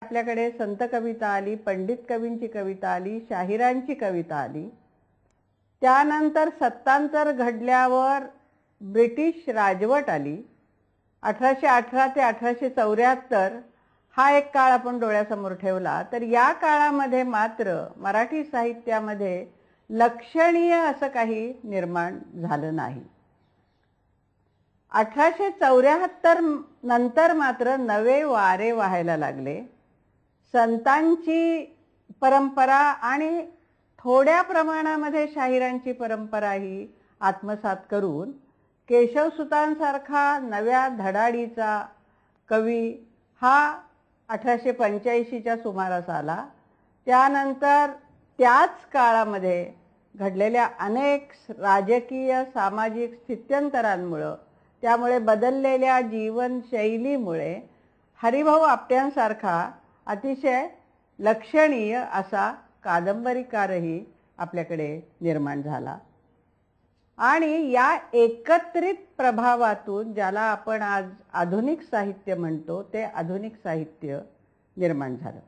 आपल्याकडे संत कविता आली, पंडित कवींची कविता आली, शाहिरांची कविता आली। त्यानंतर सत्तांतर घडल्यावर ब्रिटिश राजवट आली। 1818 ते 1874 हा एक काळ आपण डोळ्यासमोर ठेवला तर या काळामध्ये मात्र मराठी साहित्यामध्ये लक्षणीय असं काही निर्माण झालं नाही। 1874 नंतर मात्र नवे वारे वाहायला लागले। संतांची परंपरा आणि थोड्या प्रमाणामध्ये शाहिरांची परंपरा ही आत्मसात करून केशवसुतांसारखा नव्या धडाडीचा कवी हा 1885च्या सुमारास आला। त्यानंतर त्याच काळामध्ये घडलेल्या अनेक राजकीय सामाजिक स्थित्यंतरांमुळे त्यामुळे बदललेल्या जीवनशैलीमुळे हरिभाऊ आपट्यांसारखा अतिशय लक्षणीय असा कादंबरीकारही आपल्याकडे निर्माण झाला। आणि या एकत्रित प्रभावातून ज्याला आपण आज आधुनिक साहित्य म्हणतो ते आधुनिक साहित्य निर्माण झालं।